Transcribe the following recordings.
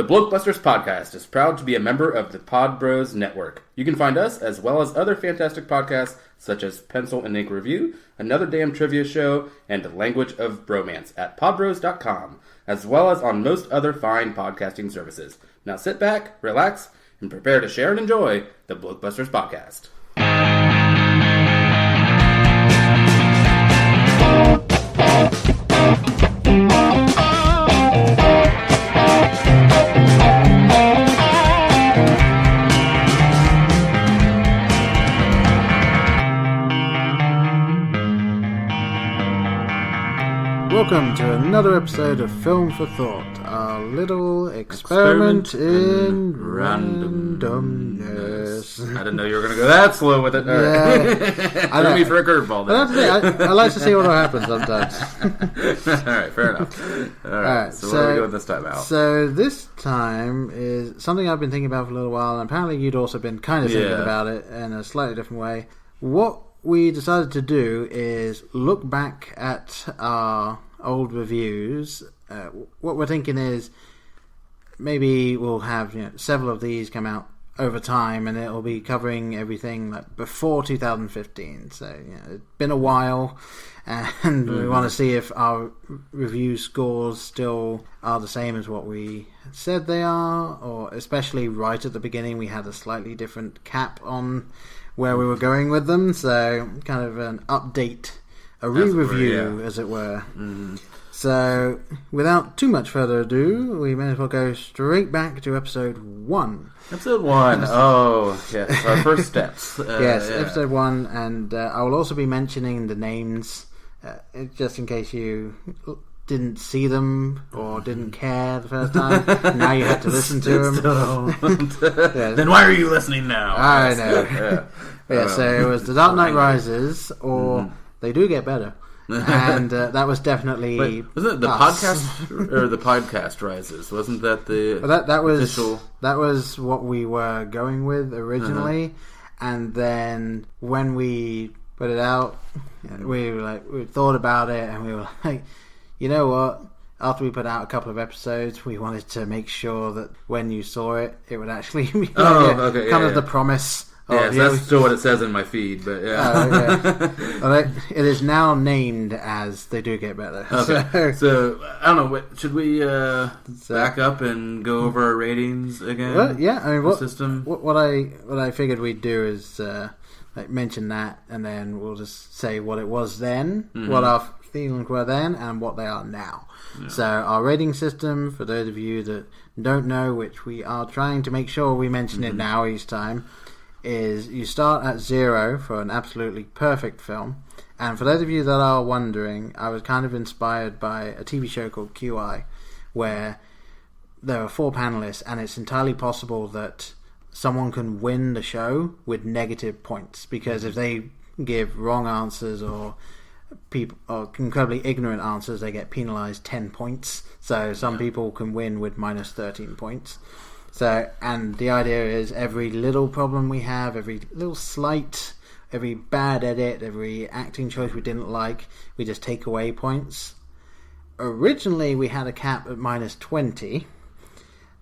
The BlokeBusters podcast is proud to be a member of the Pod Bros Network. You can find us, as well as other fantastic podcasts, such as Pencil and Ink Review, Another Damn Trivia Show, and Language of Bromance at podbros.com, as well as on most other fine podcasting services. Now sit back, relax, and prepare to share and enjoy the BlokeBusters podcast. Welcome to another episode of Film for Thought, our little experiment in randomness. I didn't know you were going to go that slow with it. Yeah, I don't me for a curveball there. I like to see what will happen sometimes. Alright, fair enough. Alright, so what are we doing this time out? So this time is something I've been thinking about for a little while, and apparently you'd also been kind of thinking about it in a slightly different way. What we decided to do is look back at our old reviews. What we're thinking is maybe we'll have several of these come out over time, and it'll be covering everything like before 2015. So it's been a while, and we want to see if our review scores still are the same as what we said they are, or especially right at the beginning we had a slightly different cap on where we were going with them, so kind of an update, a re-review, as it were. Mm-hmm. So, without too much further ado, we may as well go straight back to episode 1. Episode 1, oh, yes, our first steps. Episode 1, and I will also be mentioning the names, just in case you didn't see them or didn't care the first time. Now you have to listen to them. Then why are you listening now? I know. So it was The Dark Knight Rises, or They Do Get Better. And that was definitely... Wait, wasn't it the podcast or the podcast Rises? Wasn't that the that was official... That was what we were going with originally, and then when we put it out, we thought about it, and we were like, you know what? After we put out a couple of episodes, we wanted to make sure that when you saw it, it would actually be the promise. Yes, that's still what it says in my feed, but it is now named as They Do Get Better. Okay. So I don't know. Should we back up and go over our ratings again? Well, yeah. I mean, what I figured we'd do is mention that, and then we'll just say what it was then, what our feelings were then, and what they are now. Yeah. So our rating system, for those of you that don't know, which we are trying to make sure we mention it now each time, is you start at 0 for an absolutely perfect film. And for those of you that are wondering, I was kind of inspired by a TV show called QI, where there are 4 panelists, and it's entirely possible that someone can win the show with negative points, because if they give wrong answers or incredibly ignorant answers, they get penalized 10 points. So some people can win with minus 13 points. So, and the idea is every little problem we have, every little slight, every bad edit, every acting choice we didn't like, we just take away points. Originally we had a cap at minus 20.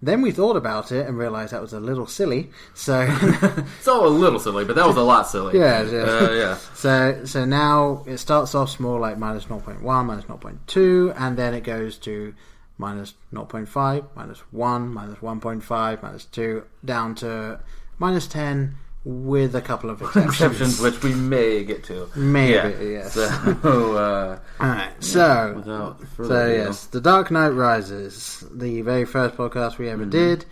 Then we thought about it and realised that was a little silly. So it's all a little silly, but that was a lot silly. Yeah. So now it starts off small, like minus 0.1, minus 0.2, and then it goes to minus 0.5, minus 1, minus 1.5, minus 2, down to minus 10, with a couple of exceptions. Which we may get to. Maybe, yes. So, alright, so yes, The Dark Knight Rises, the very first podcast we ever did.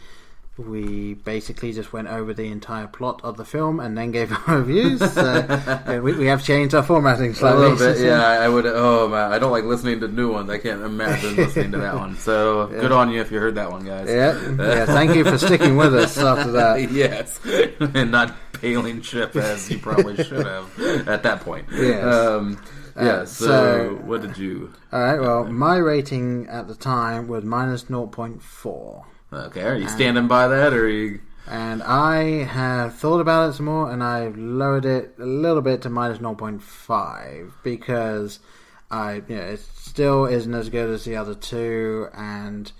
We basically just went over the entire plot of the film and then gave our reviews. So we have changed our formatting slightly. A little bit, yeah. I would. Oh man, I don't like listening to new ones. I can't imagine listening to that one. So good on you if you heard that one, guys. Yeah. Thank you for sticking with us after that. Yes, and not bailing ship as you probably should have at that point. Yes. So what did you? All right. Well, my rating at the time was minus 0.4. Okay, are you standing by that, or are you... And I have thought about it some more, and I've lowered it a little bit to minus 0.5, because it still isn't as good as the other two, and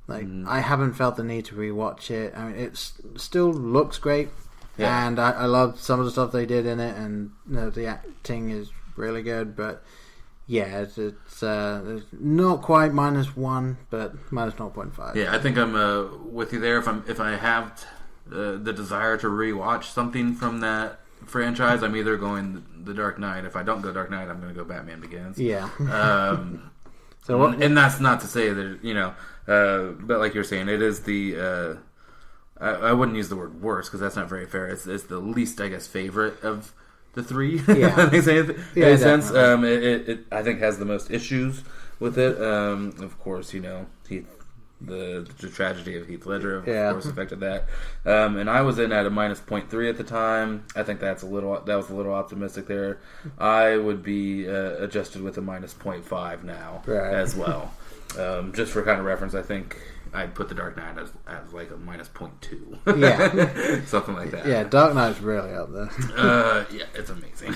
Like, I haven't felt the need to rewatch it. I mean, it still looks great, and I love some of the stuff they did in it, and the acting is really good. But yeah, it's not quite -1, but -0.5. Yeah, I think I'm with you there. If I have the desire to rewatch something from that franchise, I'm either going The Dark Knight. If I don't go Dark Knight, I'm going to go Batman Begins. Yeah. And that's not to say that but like you're saying, it is the I wouldn't use the word worst because that's not very fair. It's the least, I guess, favorite of the three. Yeah, that makes any sense. It I think has the most issues with it. Of course, the tragedy of Heath Ledger, of course, affected that. And I was in at a -0.3 at the time. I think that was a little optimistic there. I would be adjusted with a -0.5 now as well. Just for kind of reference, I think I'd put The Dark Knight as like a -0.2. Yeah. Something like that. Yeah, Dark Knight's really up there. Yeah, it's amazing.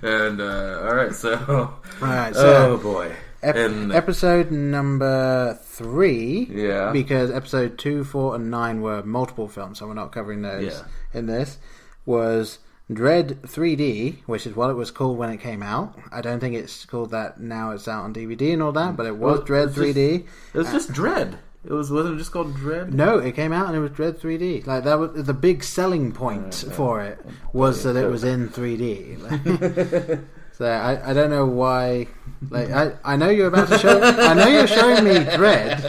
And, alright, so... Oh, boy. Episode number 3, yeah, because episode 2, 4, and 9 were multiple films, so we're not covering those in this, was Dread 3D, which is what it was called when it came out. I don't think it's called that now. It's out on DVD and all that, but it was Dread 3D. It was just Dread. Wasn't it just called Dread? No, it came out and it was Dread 3D. Like, that was the big selling point for it, was that it was in 3D. So I don't know why. Like, I know you're about to show. I know you're showing me Dread,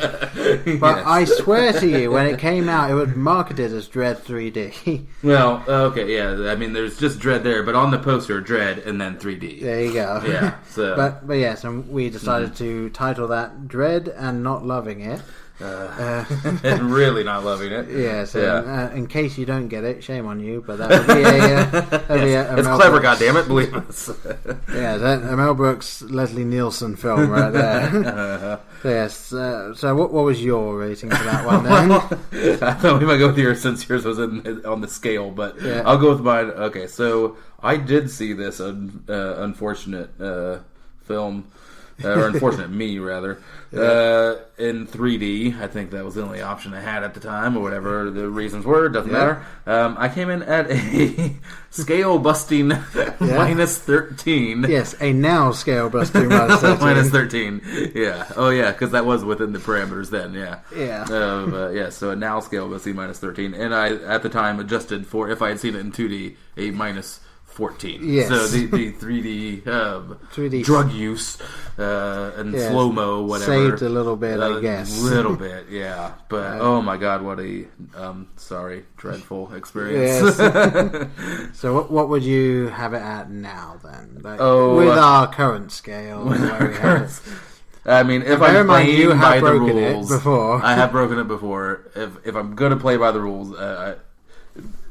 but I swear to you, when it came out, it was marketed as Dread 3D. Well, okay, yeah. I mean, there's just Dread there, but on the poster, Dread and then 3D. There you go. Yeah. So. But yes, and we decided to title that Dread and Not Loving It. And really not loving it. Yeah, so in case you don't get it, shame on you, but that would be a it's Mel clever, Brooks. goddammit, believe us. Yeah, a Mel Brooks, Leslie Nielsen film right there. Yes, so what was your rating for that one then? I thought we might go with yours since yours was on the scale, but I'll go with mine. Okay, so I did see this unfortunate film. Or unfortunate me, rather, in 3D. I think that was the only option I had at the time, or whatever the reasons were. Doesn't matter. I came in at a scale-busting -13. Yes, a now scale-busting -13. -13. Yeah. Oh, yeah, because that was within the parameters then, yeah. Yeah. So a now scale-busting -13. And I, at the time, adjused for, if I had seen it in 2D, a -14. Yes. So the 3D 3D drug use and slow-mo, whatever. Saved a little bit, I guess. A little bit, yeah. But, oh my God, what a, dreadful experience. Yes. So what would you have it at now, then? Like, with our current scale. I mean, if I'm playing by the rules... before. I have broken it before. If I'm going to play by the rules...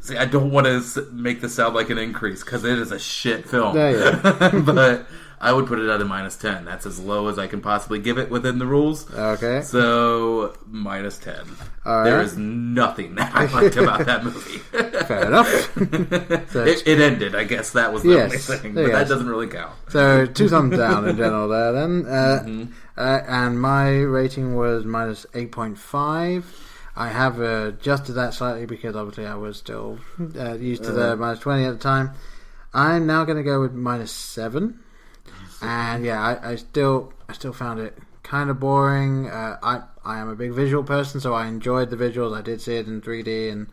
See, I don't want to make this sound like an increase because it is a shit film. But I would put it at a -10. That's as low as I can possibly give it within the rules. Okay. So, -10. All right. There is nothing that I liked about that movie. Fair enough. So it ended. I guess that was the only thing. But that doesn't really count. So, 2 thumbs down in general there then. And my rating was -8.5. I have adjusted that slightly because obviously I was still used to the -20 at the time. I'm now going to go with -7, and I still found it kind of boring. I am a big visual person, so I enjoyed the visuals. I did see it in 3D, and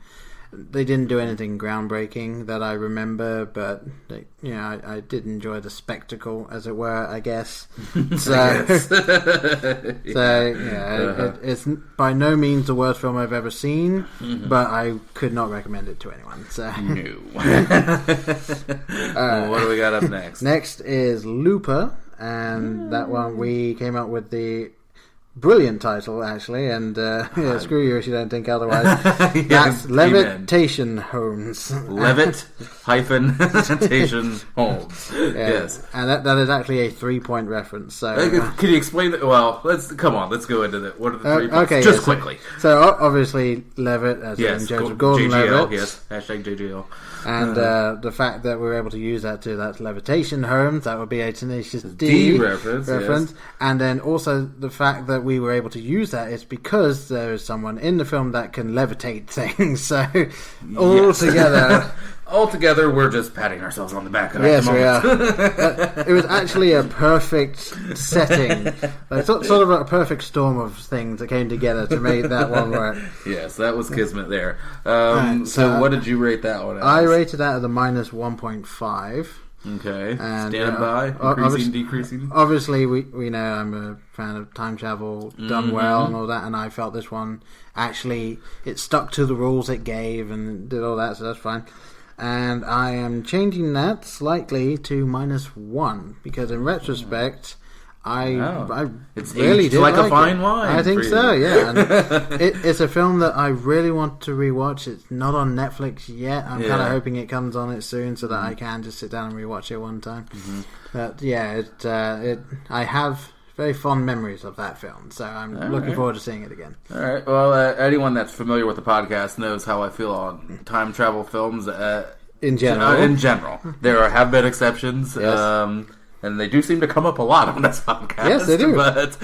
they didn't do anything groundbreaking that I remember, but I did enjoy the spectacle, as it were, I guess. It's by no means the worst film I've ever seen, but I could not recommend it to anyone. So. No. What do we got up next? Next is Looper, and that one we came up with the brilliant title, actually, and screw you if you don't think otherwise. That's Levitation Homes. Levitation Homes. Yes. And that is actually a 3-point reference. So, can you explain that? Well, let's go into that. What are the 3 points? Okay, just quickly. So, obviously, Levitt, as in Joseph Gordon-Levitt. Yes, #JGL. And the fact that we were able to use that's Levitation Homes, that would be a Tenacious D reference. Yes. And then also the fact that that we were able to use that is because there is someone in the film that can levitate things. So altogether, we're just patting ourselves on the back. Yes, we are. It was actually a perfect setting, sort of a perfect storm of things that came together to make that one work. Yes, that was kismet there. So what did you rate that one as? I rated that at a minus 1.5. Okay. And, standing by, increasing, decreasing. Obviously, we know I'm a fan of time travel done well and all that, and I felt this one actually it stuck to the rules it gave and did all that, so that's fine. And I am changing that slightly to -1 because in retrospect, I it's really aged did like like a fine it. wine. I think so, yeah. And it's a film that I really want to rewatch. It's not on Netflix yet. I'm kind of hoping it comes on it soon so that I can just sit down and rewatch it one time. But yeah, I have very fond memories of that film, so I'm looking forward to seeing it again. All right. Well, anyone that's familiar with the podcast knows how I feel on time travel films. In general, there have been exceptions. Yes. And they do seem to come up a lot on this podcast. Yes, they do. But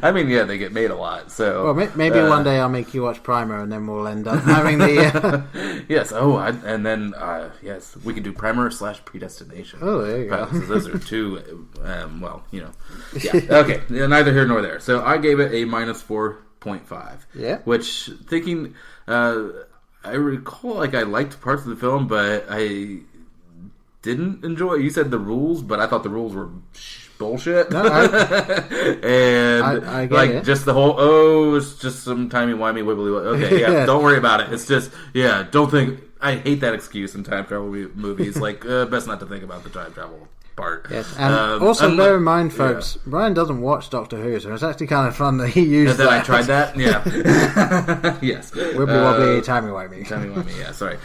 I mean, they get made a lot. So maybe one day I'll make you watch Primer, and then we'll end up having the. Yes. Oh, and then yes, we can do Primer / Predestination. Oh, there you go. So those are two. Yeah. Okay. Neither here nor there. So I gave it a -4.5. Yeah. Which thinking, I recall I liked parts of the film, but I didn't enjoy it. You said the rules, but I thought the rules were bullshit. No, and I get it. Just the whole it's just some timey-wimey wibbly. Okay, yeah, don't worry about it. It's just don't think. I hate that excuse in time travel movies. Best not to think about the time travel part. Yes, and also bear in mind, folks, Brian doesn't watch Doctor Who, so it's actually kind of fun that he used that. I tried that. Yeah. Yes. Wibbly wobbly, timey wimey. Timey wimey. Yeah. Sorry.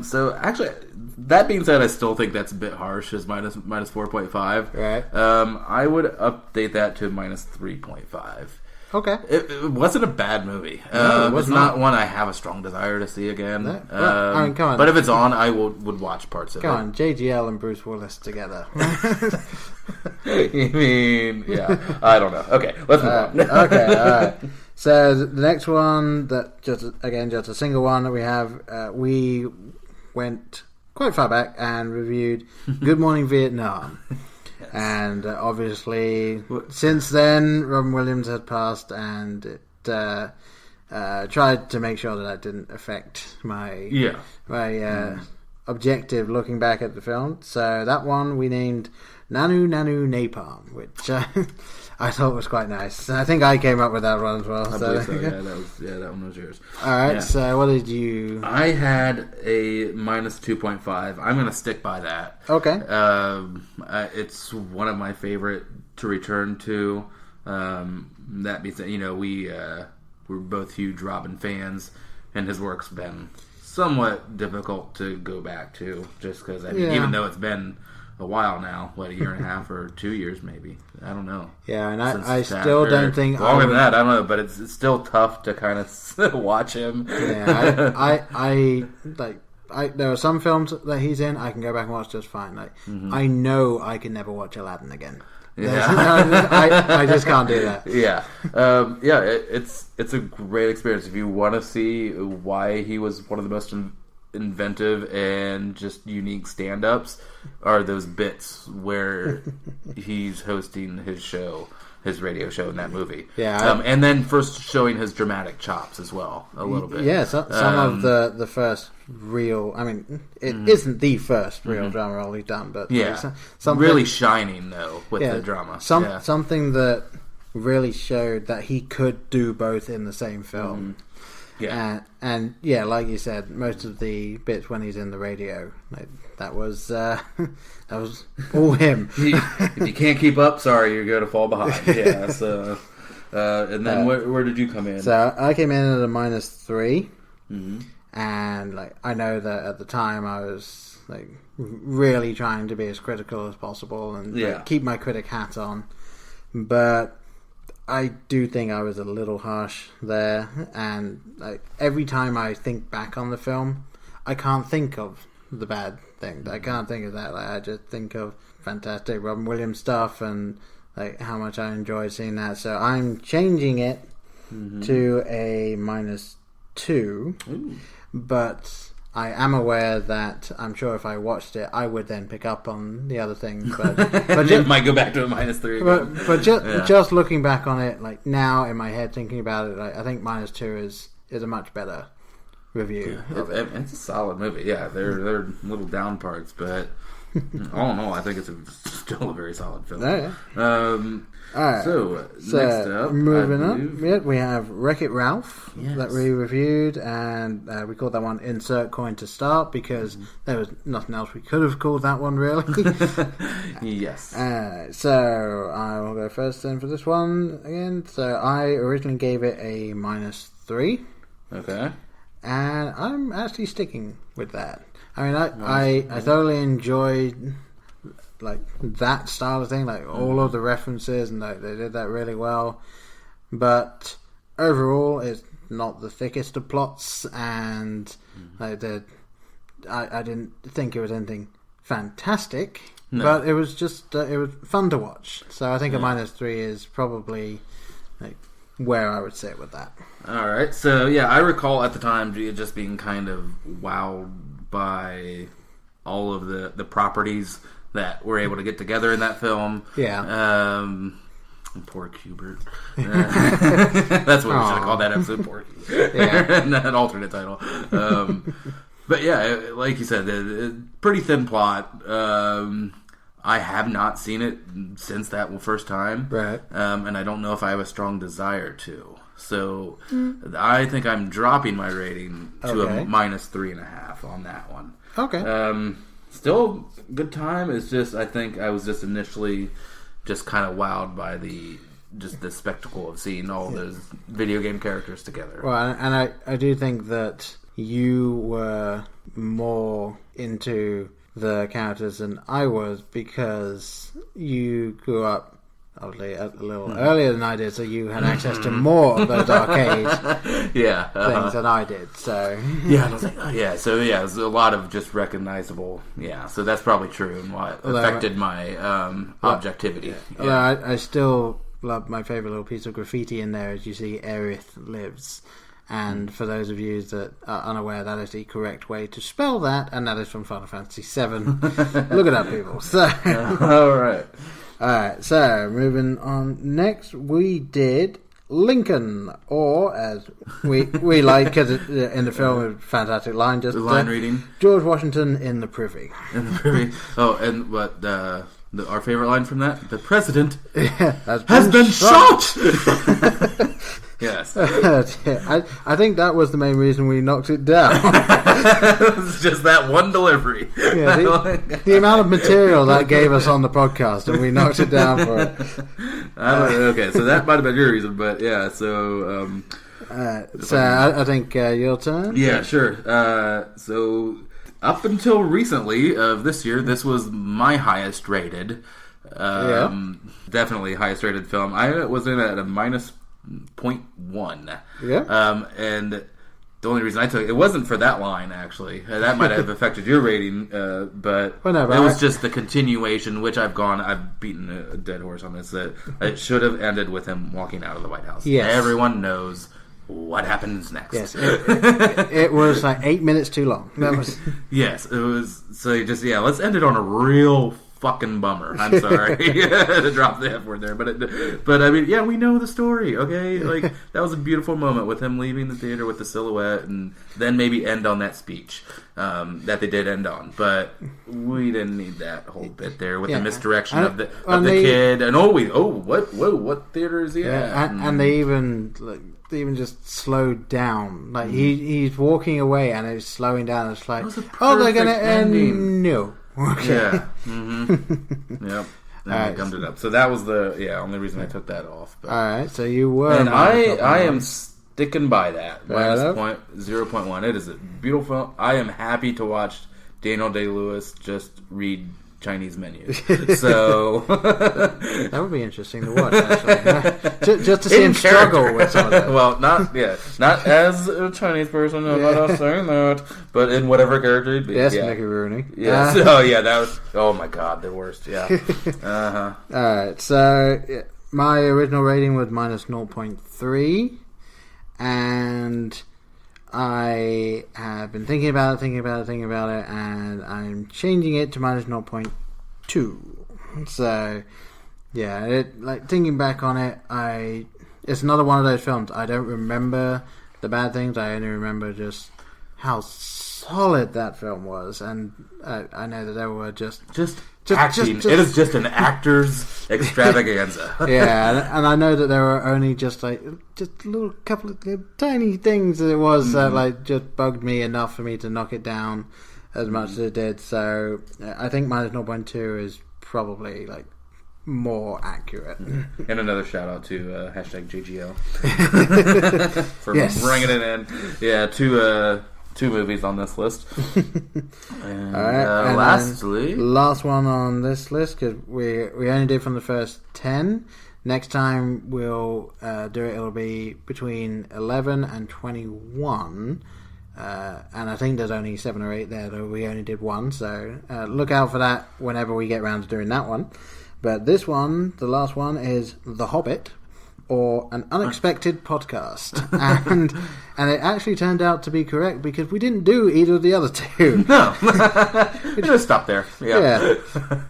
So actually, that being said, I still think that's a bit harsh. As minus 4.5. Right. I would update that to -3.5. Okay. It wasn't a bad movie. No, it was it's not one I have a strong desire to see again. No. I mean, come on. But if it's on, I would watch parts of it. Come on, JGL and Bruce Willis together. You mean, yeah. I don't know. Okay, let's move on. Okay, alright. So the next one, just a single one that we have, we went quite far back and reviewed Good Morning Vietnam. Yes. And obviously, since then, Robin Williams had passed, and it tried to make sure that didn't affect my objective looking back at the film. So that one we named Nanu Nanu Napalm, which I thought was quite nice. I think I came up with that one as well. I believe so. Yeah, that one was yours. All right. So what did you? I had a -2.5. I'm going to stick by that. Okay. It's one of my favorite to return to. That means that we're both huge Robin fans, and his work's been somewhat difficult to go back to, just because even though it's been a while now, a year and a half or 2 years maybe, I don't know. Yeah, and I still don't think longer than that. I don't know, but it's still tough to kind of watch him. Yeah, there are some films that he's in I can go back and watch just fine. I know I can never watch Aladdin again. Yeah. I just can't do that. Yeah, it's a great experience if you want to see why he was one of the most inventive and just unique stand-ups. Are those bits where he's hosting his radio show in that movie. Yeah, and then first showing his dramatic chops as well a little bit. Yeah, some of the first real. I mean, it isn't the first real drama role he's done, but something really shining though with the drama. Something that really showed that he could do both in the same film. Yeah, and like you said, most of the bits when he's in the radio, that was all him. If you can't keep up, sorry, you're going to fall behind. Yeah. So, and then where did you come in? So I came in at a -3, and I know that at the time I was really trying to be as critical as possible and keep my critic hat on, but I do think I was a little harsh there, and every time I think back on the film, I can't think of the bad things. I can't think of that. I just think of fantastic Robin Williams stuff and like how much I enjoyed seeing that. So I'm changing it to a -2. Ooh. But I am aware that I'm sure if I watched it, I would then pick up on the other thing. But You might go back to a -3 again. But just looking back on it, like now in my head, thinking about it, like, I think -2 is a much better review. It's a solid movie. Yeah, there are little down parts, but all in all, I think it's still a very solid film. Oh, yeah. Alright, so next up, moving up, we have Wreck-It Ralph that we reviewed, and we called that one Insert Coin to Start because there was nothing else we could have called that one, really. Yes. So I will go first then for this one again. So I originally gave it a -3. Okay. And I'm actually sticking with that. I mean, I thoroughly enjoyed like that style of thing, like all of the references, and they did that really well. But overall, it's not the thickest of plots, and I didn't think it was anything fantastic, but it was just it was fun to watch. So I think a -3 is probably like where I would sit with that. All right. So yeah, I recall at the time just being kind of wowed by all of the properties that were able to get together in that film. Yeah. Poor Cubert. That's what we should have called that episode, Poor Cubert. Yeah. An alternate title. But yeah, like you said, pretty thin plot. I have not seen it since that first time. Right. And I don't know if I have a strong desire to. So I think I'm dropping my rating to a -3.5 on that one. Okay. Still good time. It's just I think I was just initially just kind of wowed by the spectacle of seeing all those video game characters together. Well, and I do think that you were more into the characters than I was because you grew up obviously a little earlier than I did, so you had access to more of those arcade things than I did. So so there's a lot of just recognizable. Yeah, so that's probably true and what affected my objectivity. I still love my favorite little piece of graffiti in there. As you see, Aerith lives. And for those of you that are unaware, that is the correct way to spell that, and that is from Final Fantasy VII. Look it up, people. So, Alright, so moving on. Next, we did Lincoln, or as we like, because in the film, a fantastic line, just the line reading. George Washington in the Privy. In the Privy. Oh, and what our favorite line from that? The President has been shot! Yes. I think that was the main reason we knocked it down. It was just that one delivery. Yeah, the amount of material that gave us on the podcast, and we knocked it down for it. Okay, so that might have been your reason, but yeah, so... I think your turn? Yeah, sure. So, up until recently of this year, this was my highest rated. Definitely highest rated film. I was in at a -0.1. Yeah. And the only reason I took it wasn't for that line, actually. That might have affected your rating, but it was just the continuation, which I've beaten a dead horse on this, that it should have ended with him walking out of the White House. Yes. Everyone knows what happens next. Yes, it was like 8 minutes too long. That was yes, it was. So let's end it on a real fucking bummer. I'm sorry to drop the F word there, but I mean, yeah, we know the story. Okay, like that was a beautiful moment with him leaving the theater with the silhouette, and then maybe end on that speech that they did end on. But we didn't need that whole bit there with the misdirection of the kid. And what theater is he at? And they even just slowed down. Like he's walking away, and it's slowing down. It's like, they're gonna end. No. Okay. Yeah. Mm-hmm. Yep. And I gummed it up. So that was the only reason I took that off. But. All right. So you were. And I am sticking by that. -0.1. It is a beautiful film. I am happy to watch Daniel Day-Lewis just read Chinese menus. So that would be interesting to watch, actually. Just to see him struggle with some of that. Well, not as a Chinese person. I'm not saying that, but in whatever character he'd be. Yes, Mickey Rooney. Yes. That was. Oh my God, the worst. Yeah. All right. So my original rating was minus 0.3, and I have been thinking about it, and I'm changing it to minus 0.2. So, yeah, thinking back on it, it's another one of those films. I don't remember the bad things. I only remember just how solid that film was, and I know that there were just acting. It is just an actor's extravaganza. Yeah, and I know that there were only just a little couple of tiny things that it was that just bugged me enough for me to knock it down as much as it did. So I think minus 0.2 is probably more accurate. And another shout out to hashtag JGL for bringing it in. Yeah, two movies on this list. And, all right, and lastly, last one on this list, because we only did from the first 10. Next time we'll do it. It'll be between 11 and 21. And I think there's only 7 or 8 there, though we only did 1. So look out for that whenever we get around to doing that one. But this one, the last one, is The Hobbit, or An Unexpected Podcast. And it actually turned out to be correct, because we didn't do either of the other two. No. We just stopped there. Yeah.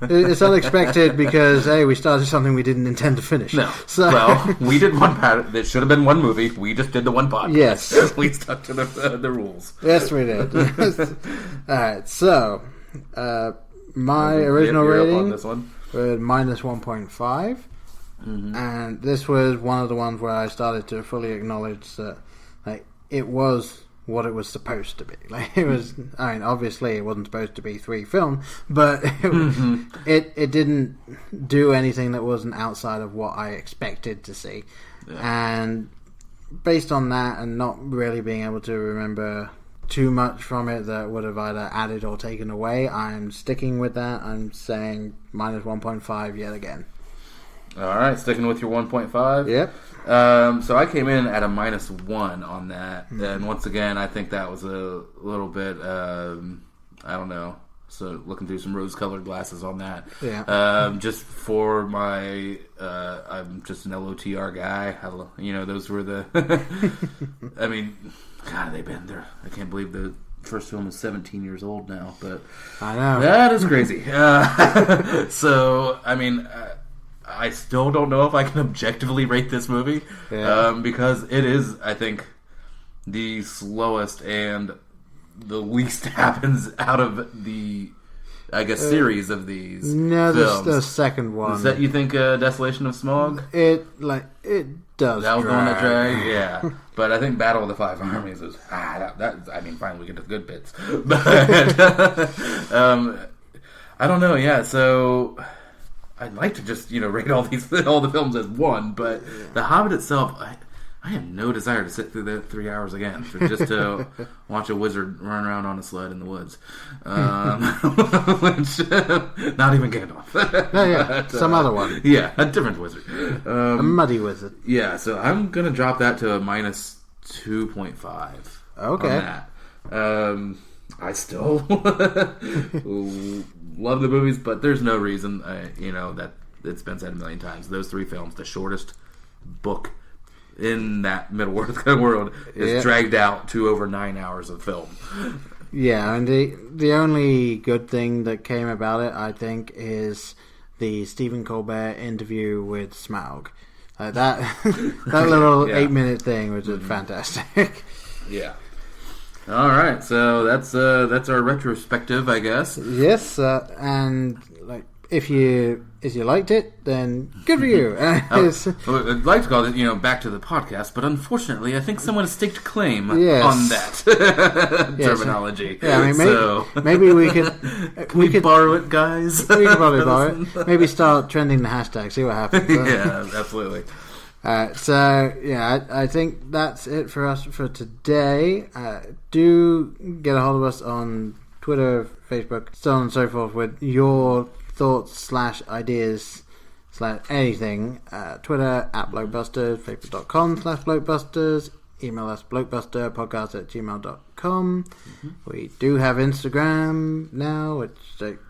It's unexpected because, hey, we started something we didn't intend to finish. No. So, well, we did one part. It should have been one movie. We just did the one podcast. Yes. We stuck to the rules. Yes, we did. Alright, so my original rating on this one was minus 1.5. And this was one of the ones where I started to fully acknowledge that it was what it was supposed to be. It was, I mean, obviously it wasn't supposed to be 3 films, but it didn't do anything that wasn't outside of what I expected to see. Yeah. And based on that, and not really being able to remember too much from it that would have either added or taken away, I'm sticking with that. I'm saying minus 1.5 yet again. Alright, sticking with your 1.5. Yep. So I came in at a minus 1 on that. And once again, I think that was a little bit, I don't know. So looking through some rose-colored glasses on that. Yeah. Just for my, I'm just an LOTR guy. Those were the, I mean, God, they've been there. I can't believe the first film is 17 years old now, but I know. That is crazy. So, I mean, I still don't know if I can objectively rate this movie, because it is, I think, the slowest and the least happens out of the, I guess, series of these films. The second one. Is that, you think, Desolation of Smog? It does. That was the one that dragged, yeah. But I think Battle of the Five Armies was I mean, fine, we get to the good bits, but I don't know. Yeah, so I'd like to just rate all the films as one, but The Hobbit itself, I have no desire to sit through that 3 hours again just to watch a wizard run around on a sled in the woods. Which, not even Gandalf. But, some other one. Yeah, a different wizard. A muddy wizard. Yeah, so I'm going to drop that to a minus 2.5. Okay. On that. I still love the movies, but there's no reason, that it's been said a million times. Those 3 films, the shortest book in that Middle-earth world, is dragged out to over 9 hours of film. Yeah, and the only good thing that came about it, I think, is the Stephen Colbert interview with Smaug. That little 8-minute thing was just fantastic. Yeah. All right, so that's our retrospective, I guess. Yes, and if you liked it, then good for you. I'd like to call it, back to the podcast, but unfortunately, I think someone has staked claim on that terminology. Yeah, I mean, maybe we could borrow it, guys. We could probably borrow it. Maybe start trending the hashtag, see what happens. Yeah, absolutely. So I think that's it for us for today. Do get a hold of us on Twitter, Facebook, so on and so forth with your thoughts / ideas / anything, Twitter @BlokeBusters, Facebook.com/BlokeBusters, email us blokebusterpodcast@gmail.com. We do have Instagram now, which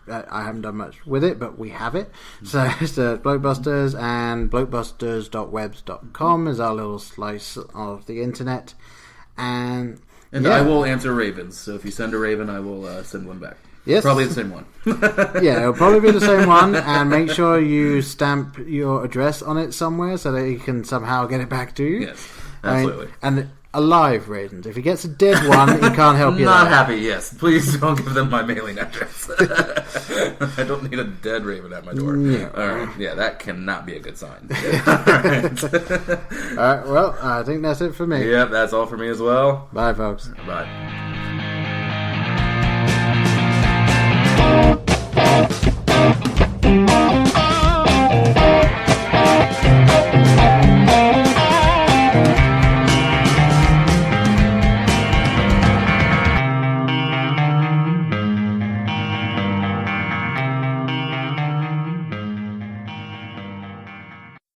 I haven't done much with it, but we have it. So it's BlokeBusters, and blokebusters.webs.com is our little slice of the internet. And I will answer ravens, so if you send a raven, I will send one back. Yes. Probably the same one. Yeah, it'll probably be the same one, and make sure you stamp your address on it somewhere so that he can somehow get it back to you. Yes, absolutely. And alive ravens. If he gets a dead one, he can't help you. Not happy, yes. Please don't give them my mailing address. I don't need a dead raven at my door. Yeah. All right. Yeah, that cannot be a good sign. All right, well, I think that's it for me. Yep, that's all for me as well. Bye, folks. Bye.